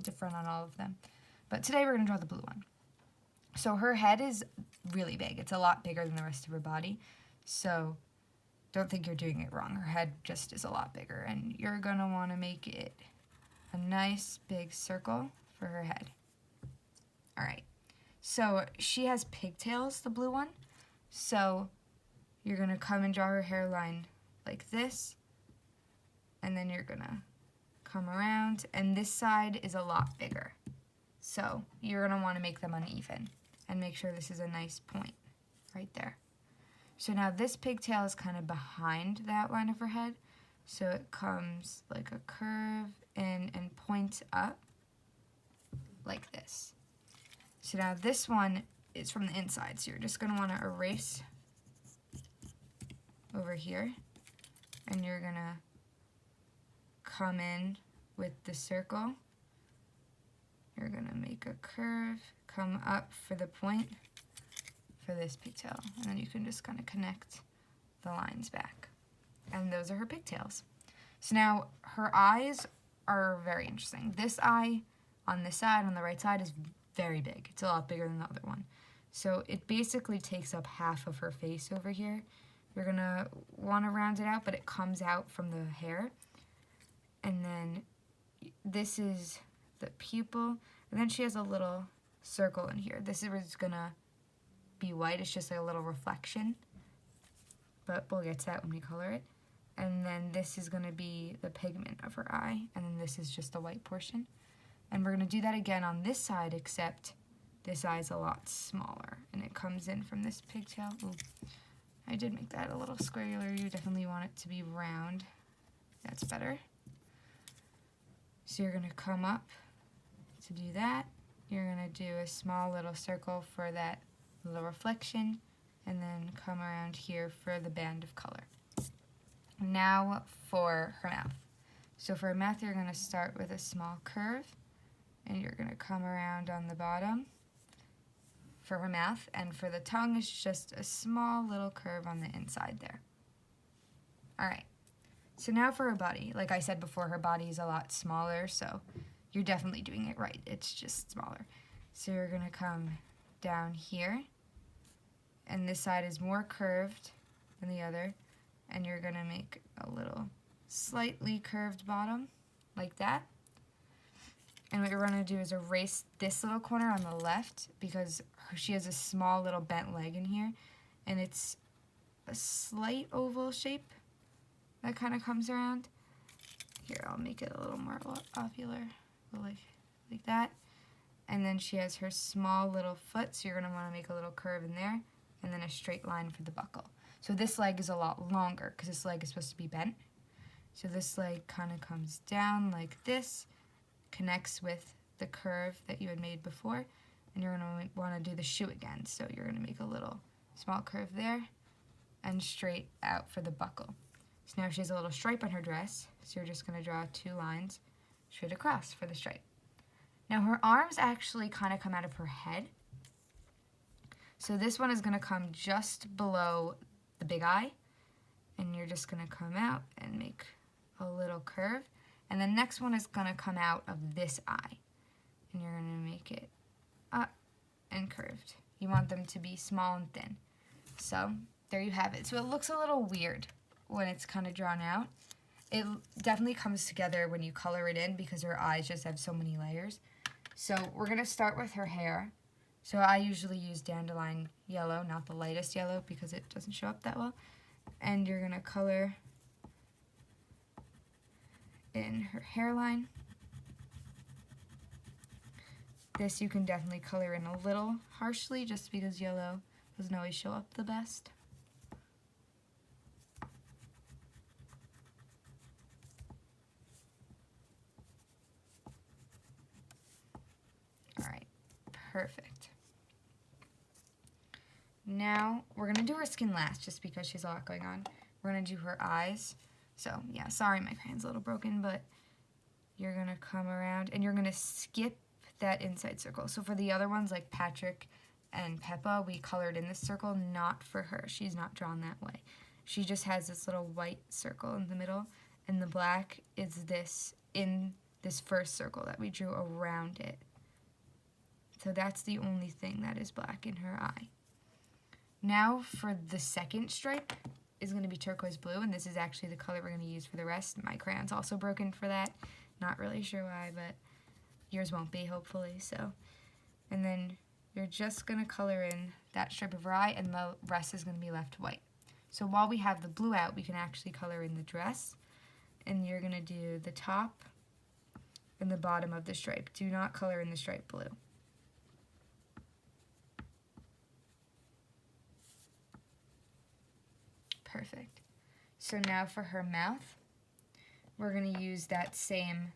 different on all of them. But today we're going to draw the blue one. So her head is really big. It's a lot bigger than the rest of her body. So don't think you're doing it wrong. Her head just is a lot bigger. And you're going to want to make it a nice big circle for her head. All right. So she has pigtails, the blue one. So you're going to come and draw her hairline like this. And then you're going to come around. And this side is a lot bigger. So you're going to want to make them uneven and make sure this is a nice point right there. So now this pigtail is kind of behind that line of her head. So it comes like a curve in and points up like this. So now this one is from the inside. So you're just going to want to erase over here. And you're going to come in with the circle. You're going to make a curve, come up for the point for this pigtail. And then you can just kind of connect the lines back. And those are her pigtails. So now her eyes are very interesting. This eye on this side, on the right side, is very big. It's a lot bigger than the other one. So it basically takes up half of her face over here. You're going to want to round it out, but it comes out from the hair. And then this is the pupil, and then she has a little circle in here. This is gonna be white. It's just like a little reflection, but we'll get to that when we color it. And then this is gonna be the pigment of her eye, and then this is just the white portion. And we're gonna do that again on this side, except this eye is a lot smaller, and it comes in from this pigtail. Ooh, I did make that a little squarer. You definitely want it to be round. That's better. So you're gonna come up to do that. You're going to do a small little circle for that little reflection, and then come around here for the band of color. Now for her mouth. So for her mouth, you're going to start with a small curve, and you're going to come around on the bottom for her mouth, and for the tongue, it's just a small little curve on the inside there. All right. So now for her body. Like I said before, her body is a lot smaller, so you're definitely doing it right. It's just smaller. So you're going to come down here, and this side is more curved than the other, and you're going to make a little slightly curved bottom like that. And what you're going to do is erase this little corner on the left, because she has a small little bent leg in here, and it's a slight oval shape that kind of comes around. Here, I'll make it a little more ovular. Like that. And then she has her small little foot, so you're going to want to make a little curve in there, and then a straight line for the buckle. So this leg is a lot longer because this leg is supposed to be bent. So this leg kind of comes down like this, connects with the curve that you had made before, and you're going to want to do the shoe again. So you're going to make a little small curve there and straight out for the buckle. So now she has a little stripe on her dress, so you're just going to draw two lines straight across for the stripe. Now her arms actually kind of come out of her head. So this one is going to come just below the big eye, and you're just going to come out and make a little curve. And the next one is going to come out of this eye, and you're going to make it up and curved. You want them to be small and thin. So there you have it. So it looks a little weird when it's kind of drawn out. It definitely comes together when you color it in because her eyes just have so many layers. So we're going to start with her hair. So I usually use dandelion yellow, not the lightest yellow because it doesn't show up that well. And you're going to color in her hairline. This you can definitely color in a little harshly just because yellow doesn't always show up the best. Alright, perfect. Now we're going to do her skin last just because she's a lot going on. We're going to do her eyes. So yeah, sorry my crayon's a little broken, but you're going to come around and you're going to skip that inside circle. So for the other ones like Patrick and Peppa, we colored in this circle, not for her. She's not drawn that way. She just has this little white circle in the middle, and the black is this in this first circle that we drew around it. So that's the only thing that is black in her eye. Now for the second stripe is going to be turquoise blue, and this is actually the color we're going to use for the rest. My crayon's also broken for that. Not really sure why, but yours won't be, hopefully. So, and then you're just going to color in that stripe of her eye, and the rest is going to be left white. So while we have the blue out, we can actually color in the dress, and you're going to do the top and the bottom of the stripe. Do not color in the stripe blue. Perfect. So now for her mouth, we're going to use that same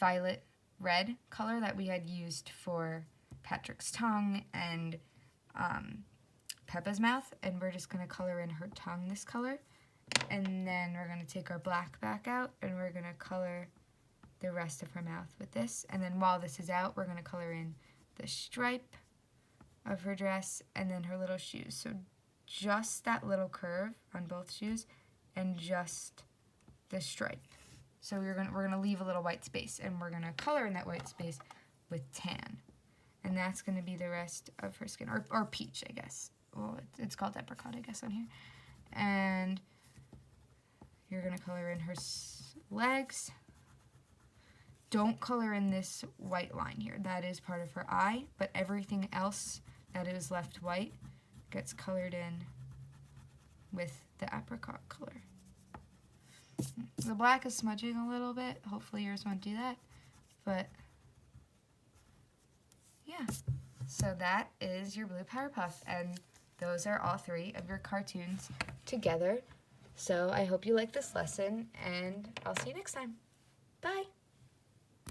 violet red color that we had used for Patrick's tongue and Peppa's mouth, and we're just going to color in her tongue this color, and then we're going to take our black back out and we're going to color the rest of her mouth with this, and then while this is out, we're going to color in the stripe of her dress and then her little shoes. So just that little curve on both shoes and just the stripe. So we're gonna leave a little white space, and we're gonna color in that white space with tan, and that's gonna be the rest of her skin, or peach, I guess. Well, it's called apricot, I guess, on here. And you're gonna color in her legs. Don't color in this white line here. That is part of her eye, but everything else that is left white gets colored in with the apricot color. The black is smudging a little bit. Hopefully yours won't do that. But yeah, so that is your blue Power Puff, and those are all three of your cartoons together. So I hope you like this lesson, and I'll see you next time. Bye!